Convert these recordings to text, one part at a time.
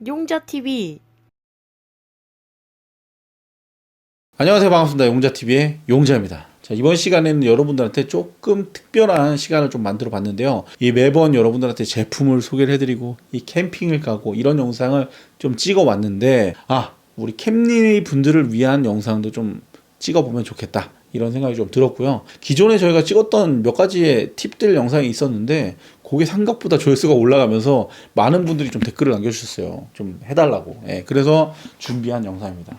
용자TV. 안녕하세요. 반갑습니다. 용자TV의 용자입니다. 자, 이번 시간에는 여러분들한테 조금 특별한 시간을 좀 만들어 봤는데요. 이 매번 여러분들한테 제품을 소개를 해드리고 이 캠핑을 가고 이런 영상을 좀 찍어 왔는데, 우리 캠리 분들을 위한 영상도 좀 찍어 보면 좋겠다, 이런 생각이 좀 들었고요. 기존에 저희가 찍었던 몇 가지의 팁들 영상이 있었는데 그게 생각보다 조회수가 올라가면서 많은 분들이 좀 댓글을 남겨주셨어요. 좀 해달라고. 그래서 준비한 영상입니다.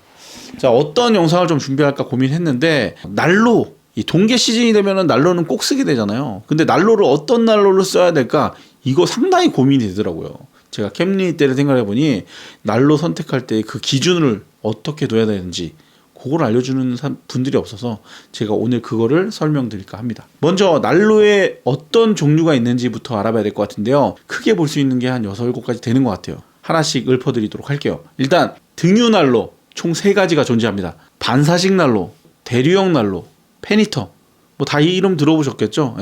자, 어떤 영상을 좀 준비할까 고민했는데, 난로, 이 동계 시즌이 되면은 난로는 꼭 쓰게 되잖아요. 근데 난로를 어떤 난로를 써야 될까, 이거 상당히 고민이 되더라고요. 제가 캠리 때를 생각해 보니 난로 선택할 때 그 기준을 어떻게 둬야 되는지 그걸 알려주는 분들이 없어서 제가 오늘 그거를 설명드릴까 합니다. 먼저 난로에 어떤 종류가 있는지부터 알아봐야 될 것 같은데요. 크게 볼 수 있는 게 한 6, 7가지 되는 것 같아요. 하나씩 읊어드리도록 할게요. 일단 등유난로 총 3가지가 존재합니다. 반사식 난로, 대류형 난로, 페니터, 뭐 다 이 이름 들어보셨겠죠?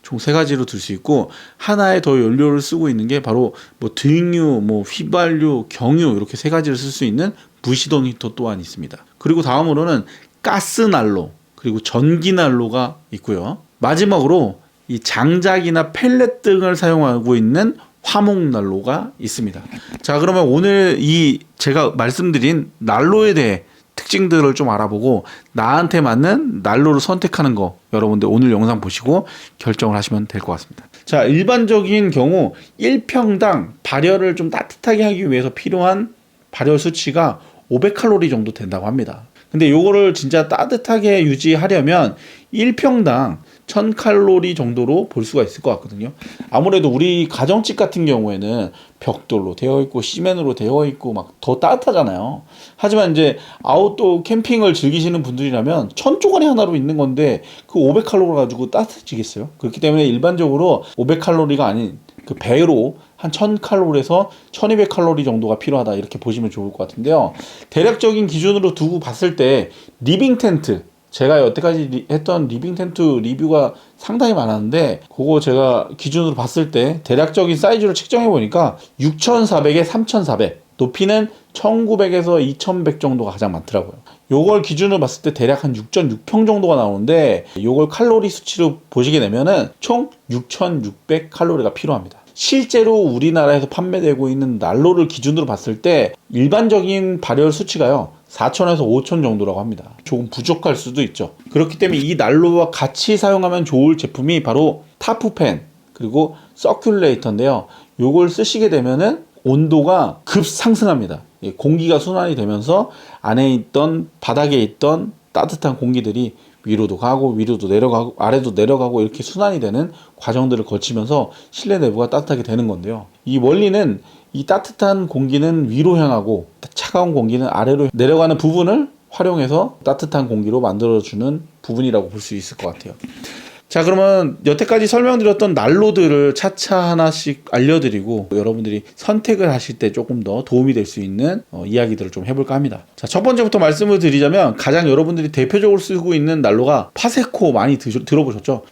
총 3가지로 들 수 있고, 하나에 더 연료를 쓰고 있는 게 바로 뭐 등유, 뭐 휘발유, 경유, 이렇게 3가지를 쓸 수 있는 무시동 히터 또한 있습니다. 그리고 다음으로는 가스 난로, 그리고 전기 난로가 있고요. 마지막으로 이 장작이나 펠렛 등을 사용하고 있는 화목 난로가 있습니다. 자, 그러면 오늘 이 제가 말씀드린 난로에 대해 특징들을 좀 알아보고 나한테 맞는 난로를 선택하는 거, 여러분들 오늘 영상 보시고 결정을 하시면 될 것 같습니다. 자, 일반적인 경우 1평당 발열을 좀 따뜻하게 하기 위해서 필요한 발열 수치가 500칼로리 정도 된다고 합니다. 근데 요거를 진짜 따뜻하게 유지하려면 1평당 1000칼로리 정도로 볼 수가 있을 것 같거든요. 아무래도 우리 가정집 같은 경우에는 벽돌로 되어 있고 시멘으로 되어 있고 막 더 따뜻하잖아요. 하지만 이제 아웃도어 캠핑을 즐기시는 분들이라면 1000조각이 하나로 있는 건데 그 500칼로리 가지고 따뜻해지겠어요? 그렇기 때문에 일반적으로 500칼로리가 아닌 그 배로 한 1000칼로리에서 1200칼로리 정도가 필요하다, 이렇게 보시면 좋을 것 같은데요. 대략적인 기준으로 두고 봤을 때 리빙 텐트, 제가 여태까지 했던 리빙 텐트 리뷰가 상당히 많았는데 그거 제가 기준으로 봤을 때 대략적인 사이즈를 측정해 보니까 6400에 3400, 높이는 1900에서 2100 정도가 가장 많더라고요. 요걸 기준으로 봤을 때 대략 한 6.6평 정도가 나오는데, 요걸 칼로리 수치로 보시게 되면은 총 6600 칼로리가 필요합니다. 실제로 우리나라에서 판매되고 있는 난로를 기준으로 봤을 때 일반적인 발열 수치가요 4000에서 5000 정도라고 합니다. 조금 부족할 수도 있죠. 그렇기 때문에 이 난로와 같이 사용하면 좋을 제품이 바로 타프팬, 그리고 서큘레이터인데요. 요걸 쓰시게 되면은 온도가 급 상승합니다. 공기가 순환이 되면서 안에 있던, 바닥에 있던 따뜻한 공기들이 위로도 가고 위로도 내려가고 아래도 내려가고 이렇게 순환이 되는 과정들을 거치면서 실내 내부가 따뜻하게 되는 건데요. 이 원리는 이 따뜻한 공기는 위로 향하고 차가운 공기는 아래로 내려가는 부분을 활용해서 따뜻한 공기로 만들어주는 부분이라고 볼 수 있을 것 같아요. 자, 그러면 여태까지 설명드렸던 난로들을 차차 하나씩 알려드리고 여러분들이 선택을 하실 때 조금 더 도움이 될 수 있는 이야기들을 좀 해볼까 합니다. 자, 첫 번째부터 말씀을 드리자면 가장 여러분들이 대표적으로 쓰고 있는 난로가 파세코, 많이 들어보셨죠?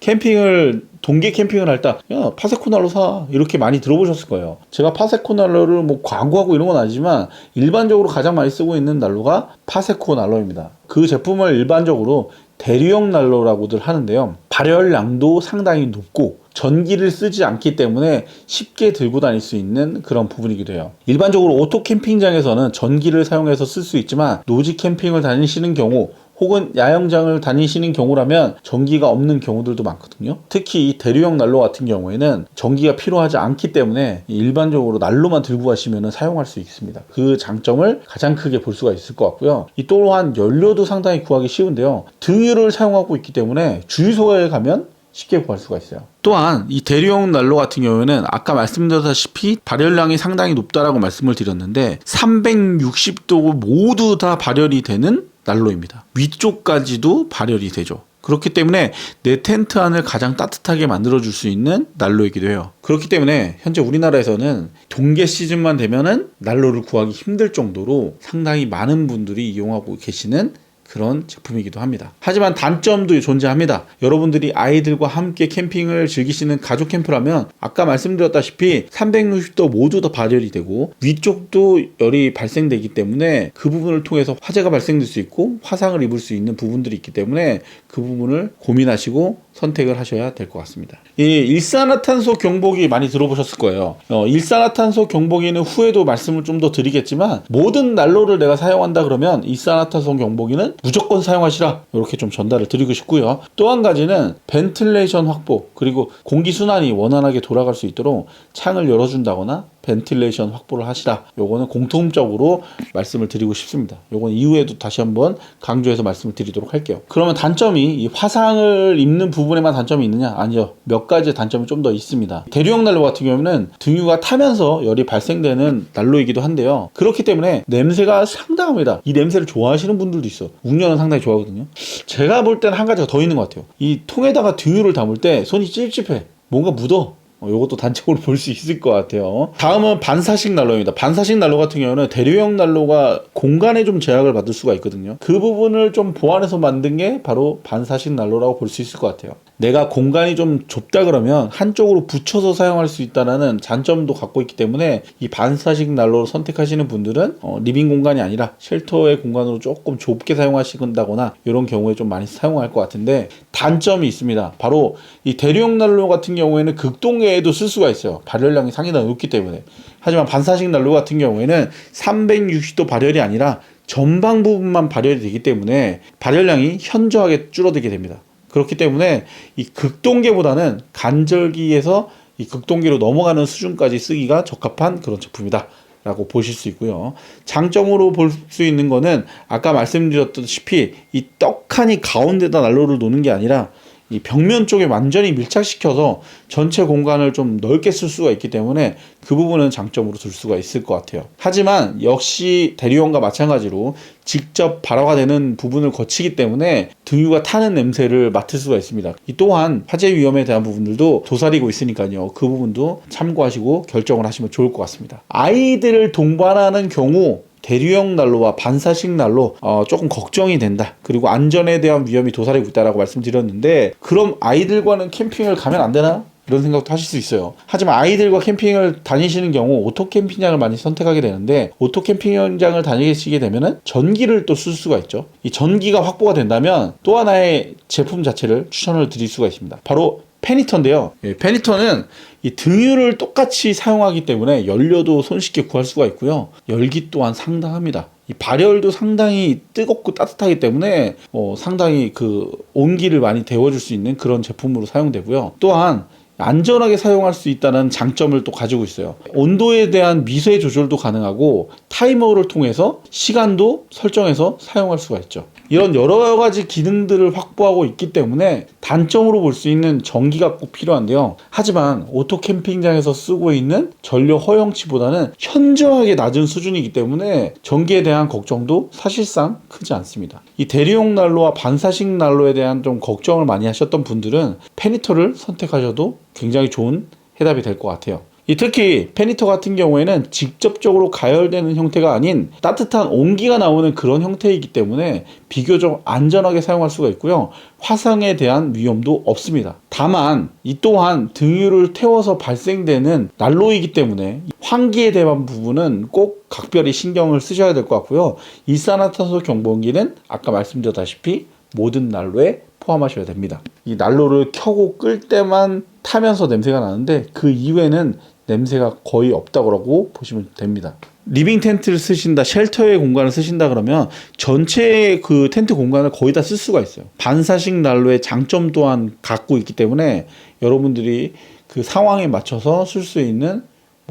동계 캠핑을 할 때 야, 파세코 난로 사, 이렇게 많이 들어보셨을 거예요. 제가 파세코 난로를 뭐 광고하고 이런 건 아니지만 일반적으로 가장 많이 쓰고 있는 난로가 파세코 난로입니다. 그 제품을 일반적으로 대류형 난로라고들 하는데요. 발열량도 상당히 높고 전기를 쓰지 않기 때문에 쉽게 들고 다닐 수 있는 그런 부분이기도 해요. 일반적으로 오토 캠핑장에서는 전기를 사용해서 쓸 수 있지만 노지 캠핑을 다니시는 경우 혹은 야영장을 다니시는 경우라면 전기가 없는 경우들도 많거든요. 특히 이 대류형 난로 같은 경우에는 전기가 필요하지 않기 때문에 일반적으로 난로만 들고 가시면 사용할 수 있습니다. 그 장점을 가장 크게 볼 수가 있을 것 같고요. 이 또한 연료도 상당히 구하기 쉬운데요. 등유를 사용하고 있기 때문에 주유소에 가면 쉽게 구할 수가 있어요. 또한 이 대류형 난로 같은 경우에는 아까 말씀드렸다시피 발열량이 상당히 높다라고 말씀을 드렸는데 360도 모두 다 발열이 되는 난로입니다. 위쪽까지도 발열이 되죠. 그렇기 때문에 내 텐트 안을 가장 따뜻하게 만들어줄 수 있는 난로이기도 해요. 그렇기 때문에 현재 우리나라에서는 동계 시즌만 되면은 난로를 구하기 힘들 정도로 상당히 많은 분들이 이용하고 계시는 그런 제품이기도 합니다. 하지만 단점도 존재합니다. 여러분들이 아이들과 함께 캠핑을 즐기시는 가족 캠프라면 아까 말씀드렸다시피 360도 모두 다 발열이 되고 위쪽도 열이 발생되기 때문에 그 부분을 통해서 화재가 발생될 수 있고 화상을 입을 수 있는 부분들이 있기 때문에 그 부분을 고민하시고 선택을 하셔야 될 것 같습니다. 이 일산화탄소 경보기 많이 들어보셨을 거예요. 일산화탄소 경보기는 후에도 말씀을 좀 더 드리겠지만 모든 난로를 내가 사용한다 그러면 일산화탄소 경보기는 무조건 사용하시라 이렇게 좀 전달을 드리고 싶고요. 또 한 가지는 벤틸레이션 확보 그리고 공기순환이 원활하게 돌아갈 수 있도록 창을 열어준다거나 벤틸레이션 확보를 하시라. 요거는 공통적으로 말씀을 드리고 싶습니다. 요건 이후에도 다시 한번 강조해서 말씀을 드리도록 할게요. 그러면 단점이 이 화상을 입는 부분에만 단점이 있느냐? 아니요. 몇 가지 단점이 좀 더 있습니다. 대류용 난로 같은 경우는 등유가 타면서 열이 발생되는 난로이기도 한데요. 그렇기 때문에 냄새가 상당합니다. 이 냄새를 좋아하시는 분들도 있어. 웅녀는 상당히 좋아하거든요. 제가 볼 때는 한 가지가 더 있는 것 같아요. 이 통에다가 등유를 담을 때 손이 찝찝해. 뭔가 묻어. 요것도 단점으로 볼 수 있을 것 같아요. 다음은 반사식 난로입니다. 반사식 난로 같은 경우는 대류용 난로가 공간에 좀 제약을 받을 수가 있거든요. 그 부분을 좀 보완해서 만든 게 바로 반사식 난로라고 볼 수 있을 것 같아요. 내가 공간이 좀 좁다 그러면 한쪽으로 붙여서 사용할 수 있다는 장점도 갖고 있기 때문에 이 반사식 난로를 선택하시는 분들은 리빙 공간이 아니라 쉘터의 공간으로 조금 좁게 사용하신다거나 이런 경우에 좀 많이 사용할 것 같은데 단점이 있습니다. 바로 이 대류용 난로 같은 경우에는 극동계에도 쓸 수가 있어요. 발열량이 상당히 높기 때문에. 하지만 반사식 난로 같은 경우에는 360도 발열이 아니라 전방 부분만 발열이 되기 때문에 발열량이 현저하게 줄어들게 됩니다. 그렇기 때문에 이 극동계보다는 간절기에서 이 극동계로 넘어가는 수준까지 쓰기가 적합한 그런 제품이다 라고 보실 수 있고요. 장점으로 볼 수 있는 거는 아까 말씀드렸다시피 이 떡하니 가운데다 난로를 놓는 게 아니라 이 벽면 쪽에 완전히 밀착시켜서 전체 공간을 좀 넓게 쓸 수가 있기 때문에 그 부분은 장점으로 둘 수가 있을 것 같아요. 하지만 역시 대류용과 마찬가지로 직접 발화가 되는 부분을 거치기 때문에 등유가 타는 냄새를 맡을 수가 있습니다. 이 또한 화재 위험에 대한 부분들도 도사리고 있으니까요. 그 부분도 참고하시고 결정을 하시면 좋을 것 같습니다. 아이들을 동반하는 경우 대류용 난로와 반사식 난로 조금 걱정이 된다. 그리고 안전에 대한 위험이 도사리고 있다라고 말씀드렸는데 그럼 아이들과는 캠핑을 가면 안 되나? 이런 생각도 하실 수 있어요. 하지만 아이들과 캠핑을 다니시는 경우 오토 캠핑장을 많이 선택하게 되는데 오토 캠핑장을 다니시게 되면은 전기를 또 쓸 수가 있죠. 이 전기가 확보가 된다면 또 하나의 제품 자체를 추천을 드릴 수가 있습니다. 바로 페니터인데요. 페니터는 이 등유를 똑같이 사용하기 때문에 연료도 손쉽게 구할 수가 있고요. 열기 또한 상당합니다. 이 발열도 상당히 뜨겁고 따뜻하기 때문에 상당히 그 온기를 많이 데워줄 수 있는 그런 제품으로 사용되고요. 또한 안전하게 사용할 수 있다는 장점을 또 가지고 있어요. 온도에 대한 미세 조절도 가능하고 타이머를 통해서 시간도 설정해서 사용할 수가 있죠. 이런 여러 가지 기능들을 확보하고 있기 때문에 단점으로 볼 수 있는 전기가 꼭 필요한데요. 하지만 오토 캠핑장에서 쓰고 있는 전력 허용치보다는 현저하게 낮은 수준이기 때문에 전기에 대한 걱정도 사실상 크지 않습니다. 이 대류용 난로와 반사식 난로에 대한 좀 걱정을 많이 하셨던 분들은 페니터를 선택하셔도 굉장히 좋은 해답이 될 것 같아요. 특히 페니터 같은 경우에는 직접적으로 가열되는 형태가 아닌 따뜻한 온기가 나오는 그런 형태이기 때문에 비교적 안전하게 사용할 수가 있고요. 화상에 대한 위험도 없습니다. 다만 이 또한 등유를 태워서 발생되는 난로이기 때문에 환기에 대한 부분은 꼭 각별히 신경을 쓰셔야 될 것 같고요. 일산화탄소 경보기는 아까 말씀드렸다시피 모든 난로에 포함하셔야 됩니다. 이 난로를 켜고 끌 때만 타면서 냄새가 나는데 그 이후에는 냄새가 거의 없다고 보시면 됩니다. 리빙 텐트를 쓰신다, 쉘터의 공간을 쓰신다 그러면 전체 그 텐트 공간을 거의 다 쓸 수가 있어요. 반사식 난로의 장점 또한 갖고 있기 때문에 여러분들이 그 상황에 맞춰서 쓸 수 있는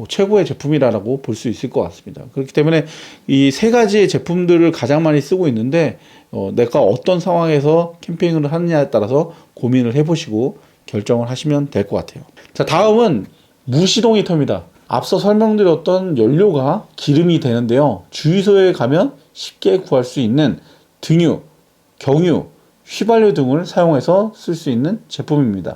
최고의 제품이라고 볼 수 있을 것 같습니다. 그렇기 때문에 이 세 가지의 제품들을 가장 많이 쓰고 있는데 내가 어떤 상황에서 캠핑을 하느냐에 따라서 고민을 해보시고 결정을 하시면 될 것 같아요. 자, 다음은 무시동 히터입니다. 앞서 설명드렸던 연료가 기름이 되는데요. 주유소에 가면 쉽게 구할 수 있는 등유, 경유, 휘발유 등을 사용해서 쓸 수 있는 제품입니다.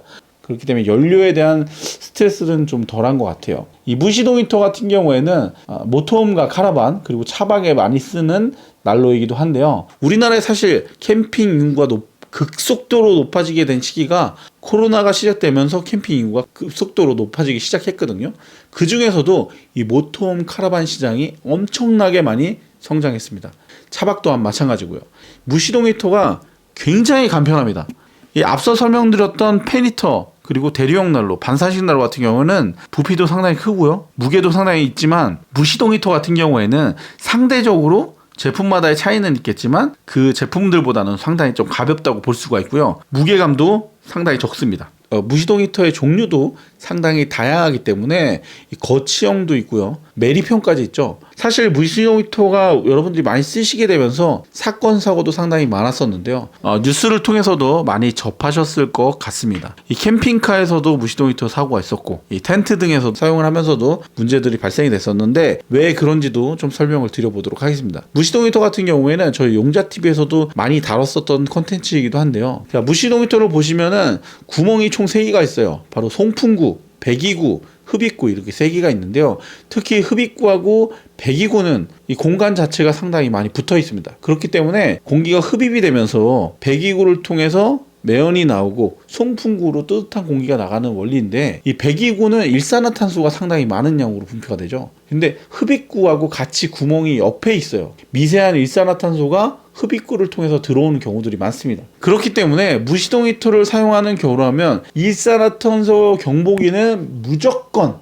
그렇기 때문에 연료에 대한 스트레스는 좀 덜한 것 같아요. 이 무시동 히터 같은 경우에는 모터홈과 카라반 그리고 차박에 많이 쓰는 난로이기도 한데요. 우리나라에 사실 캠핑 인구가 극속도로 높아지게 된 시기가 코로나가 시작되면서 캠핑 인구가 급속도로 높아지기 시작했거든요. 그 중에서도 이 모터홈 카라반 시장이 엄청나게 많이 성장했습니다. 차박 또한 마찬가지고요. 무시동 히터가 굉장히 간편합니다. 이 앞서 설명드렸던 팬히터 그리고 대류용 난로, 반사식 난로 같은 경우는 부피도 상당히 크고요. 무게도 상당히 있지만 무시동 히터 같은 경우에는 상대적으로 제품마다의 차이는 있겠지만 그 제품들보다는 상당히 좀 가볍다고 볼 수가 있고요. 무게감도 상당히 적습니다. 무시동 히터의 종류도 상당히 다양하기 때문에 거치형도 있고요. 매립형까지 있죠. 사실 무시동 히터가 여러분들이 많이 쓰시게 되면서 사건 사고도 상당히 많았었는데요. 뉴스를 통해서도 많이 접하셨을 것 같습니다. 이 캠핑카에서도 무시동 히터 사고가 있었고 이 텐트 등에서 사용을 하면서도 문제들이 발생이 됐었는데 왜 그런지도 좀 설명을 드려보도록 하겠습니다. 무시동 히터 같은 경우에는 저희 용자TV에서도 많이 다뤘었던 컨텐츠이기도 한데요. 자, 무시동 히터를 보시면은 구멍이 총 3개가 있어요. 바로 송풍구, 배기구, 흡입구 이렇게 3개가 있는데요. 특히 흡입구하고 배기구는 이 공간 자체가 상당히 많이 붙어 있습니다. 그렇기 때문에 공기가 흡입이 되면서 배기구를 통해서 매연이 나오고 송풍구로 뜨뜻한 공기가 나가는 원리인데 이 배기구는 일산화탄소가 상당히 많은 양으로 분표가 되죠. 근데 흡입구하고 같이 구멍이 옆에 있어요. 미세한 일산화탄소가 흡입구를 통해서 들어오는 경우들이 많습니다. 그렇기 때문에 무시동 히터를 사용하는 경우라면 일산화탄소 경보기는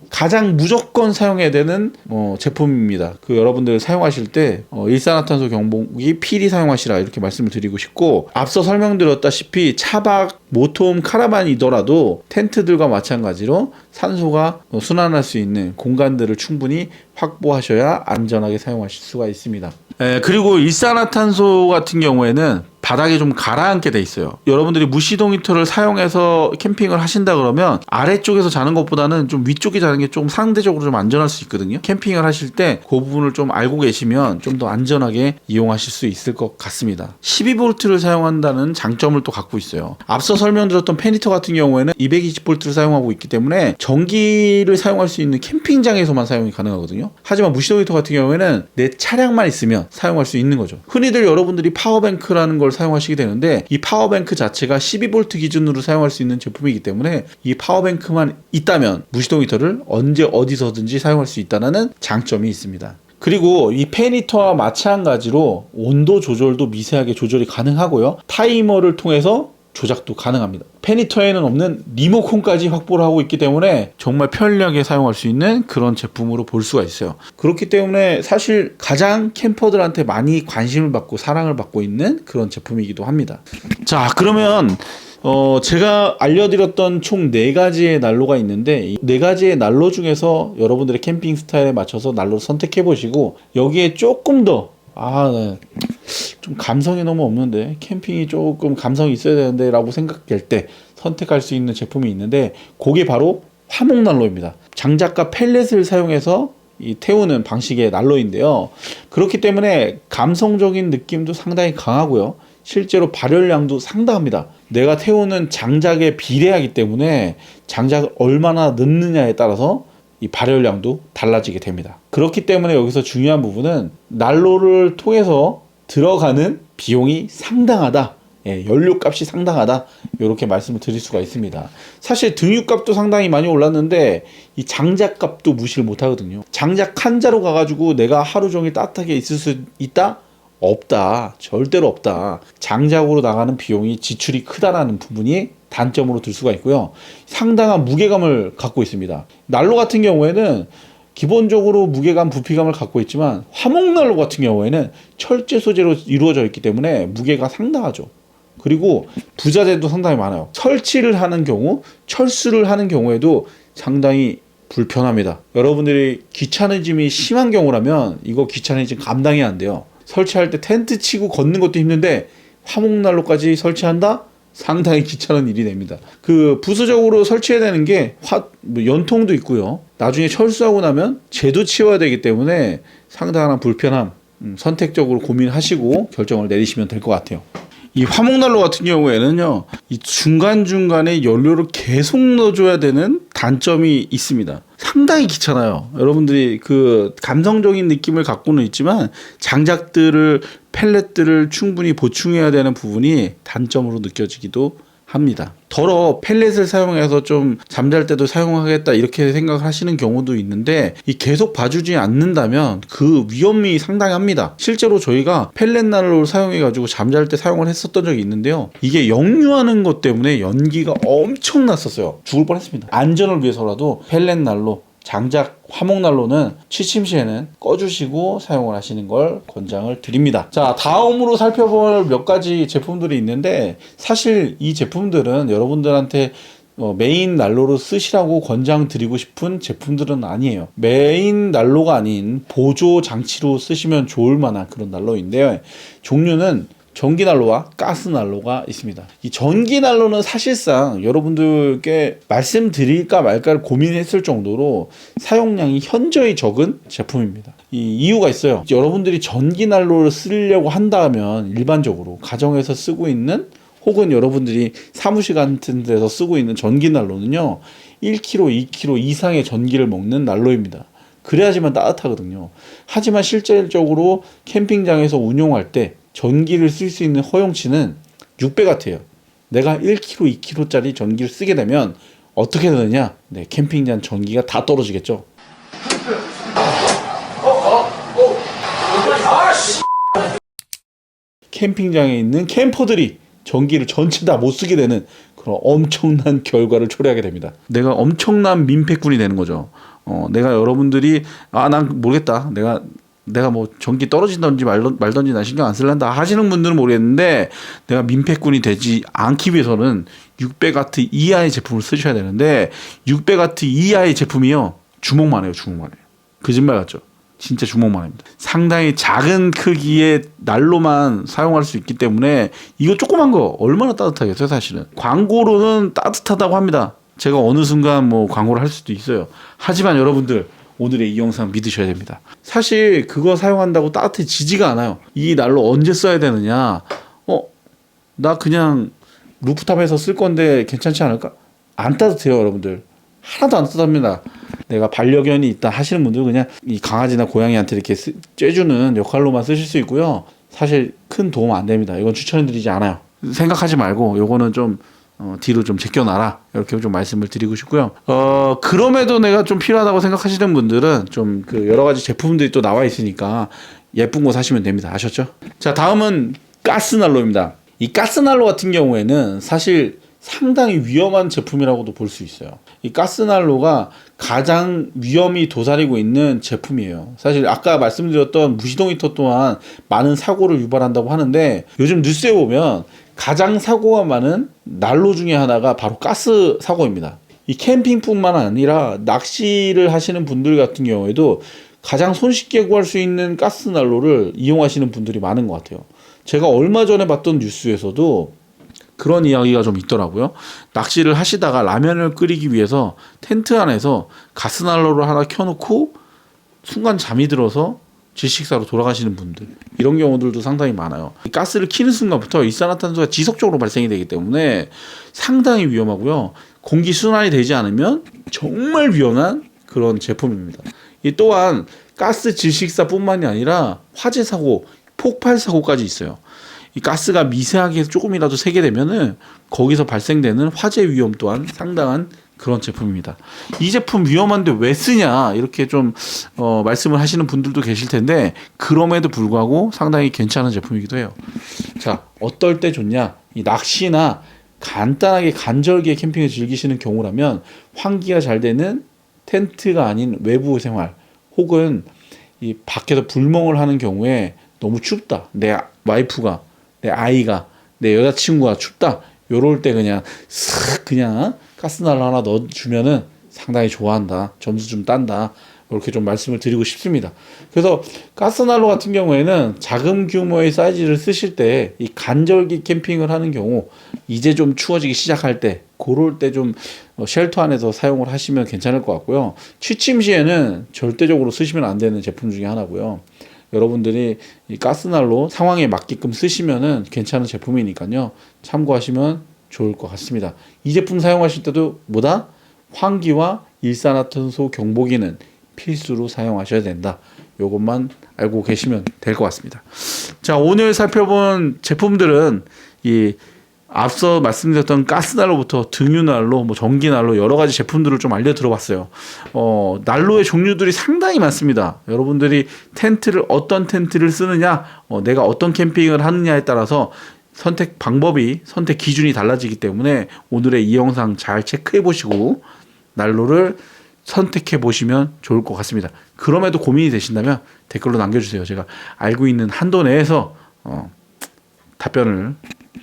가장 무조건 사용해야 되는 제품입니다. 여러분들 사용하실 때 일산화탄소 경보기 필히 사용하시라 이렇게 말씀을 드리고 싶고, 앞서 설명드렸다시피 차박, 모터홈, 카라반이더라도 텐트들과 마찬가지로 산소가 순환할 수 있는 공간들을 충분히 확보하셔야 안전하게 사용하실 수가 있습니다. 그리고 일산화탄소 같은 경우에는 바닥에 좀 가라앉게 돼 있어요. 여러분들이 무시동 히터를 사용해서 캠핑을 하신다 그러면 아래쪽에서 자는 것보다는 좀 위쪽에 자는 게 좀 상대적으로 좀 안전할 수 있거든요. 캠핑을 하실 때 그 부분을 좀 알고 계시면 좀 더 안전하게 이용하실 수 있을 것 같습니다. 12V를 사용한다는 장점을 또 갖고 있어요. 앞서 설명드렸던 팬히터 같은 경우에는 220V를 사용하고 있기 때문에 전기를 사용할 수 있는 캠핑장에서만 사용이 가능하거든요. 하지만 무시동 히터 같은 경우에는 내 차량만 있으면 사용할 수 있는 거죠. 흔히들 여러분들이 파워뱅크라는 걸 사용하시게 되는데 이 파워뱅크 자체가 12V 기준으로 사용할 수 있는 제품이기 때문에 이 파워뱅크만 있다면 무시동 히터를 언제 어디서든지 사용할 수 있다는 장점이 있습니다. 그리고 이 팬히터와 마찬가지로 온도 조절도 미세하게 조절이 가능하고요. 타이머를 통해서 조작도 가능합니다. 팬히터에는 없는 리모컨까지 확보를 하고 있기 때문에 정말 편리하게 사용할 수 있는 그런 제품으로 볼 수가 있어요. 그렇기 때문에 사실 가장 캠퍼들한테 많이 관심을 받고 사랑을 받고 있는 그런 제품이기도 합니다. 자, 그러면 제가 알려드렸던 총 4가지의 난로가 있는데 이 4가지의 난로 중에서 여러분들의 캠핑 스타일에 맞춰서 난로를 선택해 보시고, 여기에 조금 더 좀 감성이 너무 없는데 캠핑이 조금 감성이 있어야 되는데 라고 생각될 때 선택할 수 있는 제품이 있는데, 그게 바로 화목난로입니다. 장작과 펠렛을 사용해서 태우는 방식의 난로인데요. 그렇기 때문에 감성적인 느낌도 상당히 강하고요. 실제로 발열량도 상당합니다. 내가 태우는 장작에 비례하기 때문에 장작을 얼마나 넣느냐에 따라서 이 발열량도 달라지게 됩니다. 그렇기 때문에 여기서 중요한 부분은 난로를 통해서 들어가는 비용이 상당하다. 연료값이 상당하다. 이렇게 말씀을 드릴 수가 있습니다. 사실 등유값도 상당히 많이 올랐는데 이 장작값도 무시를 못 하거든요. 장작 한 자루 가가지고 내가 하루 종일 따뜻하게 있을 수 있다? 없다. 절대로 없다. 장작으로 나가는 비용이 지출이 크다라는 부분이 단점으로 들 수가 있고요. 상당한 무게감을 갖고 있습니다. 난로 같은 경우에는 기본적으로 무게감, 부피감을 갖고 있지만 화목난로 같은 경우에는 철제 소재로 이루어져 있기 때문에 무게가 상당하죠. 그리고 부자재도 상당히 많아요. 설치를 하는 경우, 철수를 하는 경우에도 상당히 불편합니다. 여러분들이 귀차니즘이 심한 경우라면 이거 귀차니즘 감당이 안 돼요. 설치할 때 텐트 치고 걷는 것도 힘든데 화목난로까지 설치한다? 상당히 귀찮은 일이 됩니다. 부수적으로 설치해야 되는 게 연통도 있고요. 나중에 철수하고 나면 재도 치워야 되기 때문에 상당한 불편함, 선택적으로 고민하시고 결정을 내리시면 될 것 같아요. 이 화목난로 같은 경우에는요, 이 중간중간에 연료를 계속 넣어줘야 되는 단점이 있습니다. 상당히 귀찮아요. 여러분들이 그 감성적인 느낌을 갖고는 있지만 장작들을, 펠렛들을 충분히 보충해야 되는 부분이 단점으로 느껴지기도 합니다. 더러 펠렛을 사용해서 좀 잠잘 때도 사용하겠다 이렇게 생각하시는 경우도 있는데, 이 계속 봐주지 않는다면 그 위험이 상당합니다. 실제로 저희가 펠렛 난로를 사용해 가지고 잠잘 때 사용을 했었던 적이 있는데요, 이게 역류하는 것 때문에 연기가 엄청 났었어요. 죽을 뻔했습니다. 안전을 위해서라도 펠렛 난로, 장작 화목난로는 취침 시에는 꺼주시고 사용을 하시는 걸 권장을 드립니다. 자, 다음으로 살펴볼 몇 가지 제품들이 있는데, 사실 이 제품들은 여러분들한테 메인 난로로 쓰시라고 권장드리고 싶은 제품들은 아니에요. 메인 난로가 아닌 보조 장치로 쓰시면 좋을 만한 그런 난로인데요, 종류는 전기 난로와 가스 난로가 있습니다. 이 전기 난로는 사실상 여러분들께 말씀드릴까 말까를 고민했을 정도로 사용량이 현저히 적은 제품입니다. 이 이유가 있어요. 여러분들이 전기 난로를 쓰려고 한다면 일반적으로 가정에서 쓰고 있는, 혹은 여러분들이 사무실 같은 데서 쓰고 있는 전기 난로는요, 1kg, 2kg 이상의 전기를 먹는 난로입니다. 그래야지만 따뜻하거든요. 하지만 실질적으로 캠핑장에서 운용할 때 전기를 쓸 수 있는 허용치는 600W예요. 내가 1kg, 2kg짜리 전기를 쓰게 되면 어떻게 되느냐? 네, 캠핑장 전기가 다 떨어지겠죠. 캠핑장에 있는 캠퍼들이 전기를 전체 다 못 쓰게 되는 그런 엄청난 결과를 초래하게 됩니다. 내가 엄청난 민폐꾼이 되는 거죠. 내가 여러분들이 난 모르겠다, 내가 뭐 전기 떨어진다든지 말든지 난 신경 안 쓸란다 하시는 분들은 모르겠는데, 내가 민폐꾼이 되지 않기 위해서는 600W 이하의 제품을 쓰셔야 되는데, 600W 이하의 제품이요, 주먹만 해요. 주먹만 해요. 거짓말 같죠? 진짜 주먹만 합니다. 상당히 작은 크기의 난로만 사용할 수 있기 때문에 이거 조그만 거 얼마나 따뜻하겠어요. 사실은 광고로는 따뜻하다고 합니다. 제가 어느 순간 뭐 광고를 할 수도 있어요. 하지만 여러분들, 오늘의 이 영상 믿으셔야 됩니다. 사실 그거 사용한다고 따뜻해지지가 않아요. 이 난로 언제 써야 되느냐? 나 그냥 루프탑에서 쓸 건데 괜찮지 않을까? 안 따뜻해요, 여러분들. 하나도 안 따뜻합니다. 내가 반려견이 있다 하시는 분들 그냥 이 강아지나 고양이한테 이렇게 쬐주는 역할로만 쓰실 수 있고요. 사실 큰 도움 안 됩니다. 이건 추천해드리지 않아요. 생각하지 말고 요거는 좀 뒤로 좀 제껴놔라, 이렇게 좀 말씀을 드리고 싶고요. 그럼에도 내가 좀 필요하다고 생각하시는 분들은 좀 그 여러 가지 제품들이 또 나와 있으니까 예쁜 거 사시면 됩니다. 아셨죠? 자, 다음은 가스난로입니다. 이 가스난로 같은 경우에는 사실 상당히 위험한 제품이라고도 볼 수 있어요. 이 가스난로가 가장 위험이 도사리고 있는 제품이에요. 사실 아까 말씀드렸던 무시동 히터 또한 많은 사고를 유발한다고 하는데, 요즘 뉴스에 보면 가장 사고가 많은 난로 중에 하나가 바로 가스 사고입니다. 이 캠핑뿐만 아니라 낚시를 하시는 분들 같은 경우에도 가장 손쉽게 구할 수 있는 가스 난로를 이용하시는 분들이 많은 것 같아요. 제가 얼마 전에 봤던 뉴스에서도 그런 이야기가 좀 있더라고요. 낚시를 하시다가 라면을 끓이기 위해서 텐트 안에서 가스난로를 하나 켜놓고 순간 잠이 들어서 질식사로 돌아가시는 분들, 이런 경우들도 상당히 많아요. 가스를 켜는 순간부터 일산화탄소가 지속적으로 발생이 되기 때문에 상당히 위험하고요. 공기 순환이 되지 않으면 정말 위험한 그런 제품입니다. 이 또한 가스 질식사뿐만이 아니라 화재 사고, 폭발 사고까지 있어요. 이 가스가 미세하게 조금이라도 새게 되면은 거기서 발생되는 화재 위험 또한 상당한 그런 제품입니다. 이 제품 위험한데 왜 쓰냐, 이렇게 좀 말씀을 하시는 분들도 계실 텐데, 그럼에도 불구하고 상당히 괜찮은 제품이기도 해요. 자, 어떨 때 좋냐? 이 낚시나 간단하게 간절기에 캠핑을 즐기시는 경우라면 환기가 잘 되는 텐트가 아닌 외부 생활, 혹은 이 밖에서 불멍을 하는 경우에 너무 춥다, 내 와이프가, 내 아이가, 내 여자친구가 춥다, 요럴 때 그냥 슥 그냥 가스난로 하나 넣어주면은 상당히 좋아한다, 점수 좀 딴다, 이렇게 좀 말씀을 드리고 싶습니다. 그래서 가스난로 같은 경우에는 작은 규모의 사이즈를 쓰실 때, 이 간절기 캠핑을 하는 경우, 이제 좀 추워지기 시작할 때, 그럴 때 좀 쉘터 안에서 사용을 하시면 괜찮을 것 같고요. 취침 시에는 절대적으로 쓰시면 안 되는 제품 중에 하나고요. 여러분들이 이 가스난로 상황에 맞게끔 쓰시면은 괜찮은 제품이니까요. 참고하시면 좋을 것 같습니다. 이 제품 사용하실 때도 뭐다? 환기와 일산화탄소 경보기는 필수로 사용하셔야 된다. 요것만 알고 계시면 될 것 같습니다. 자, 오늘 살펴본 제품들은 이 앞서 말씀드렸던 가스난로부터 등유난로, 뭐 전기난로 여러 가지 제품들을 좀 알려 들어봤어요. 난로의 종류들이 상당히 많습니다. 여러분들이 텐트를 어떤 텐트를 쓰느냐, 내가 어떤 캠핑을 하느냐에 따라서 선택 방법이, 선택 기준이 달라지기 때문에 오늘의 이 영상 잘 체크해 보시고 난로를 선택해 보시면 좋을 것 같습니다. 그럼에도 고민이 되신다면 댓글로 남겨주세요. 제가 알고 있는 한도 내에서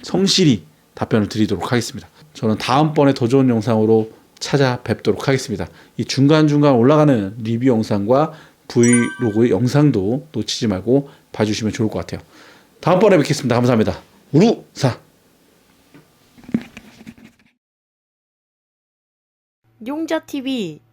성실히 답변을 드리도록 하겠습니다. 저는 다음번에 더 좋은 영상으로 찾아뵙도록 하겠습니다. 이 중간중간 올라가는 리뷰 영상과 브이로그 영상도 놓치지 말고 봐주시면 좋을 것 같아요. 다음번에 뵙겠습니다. 감사합니다. 우루사! 용자TV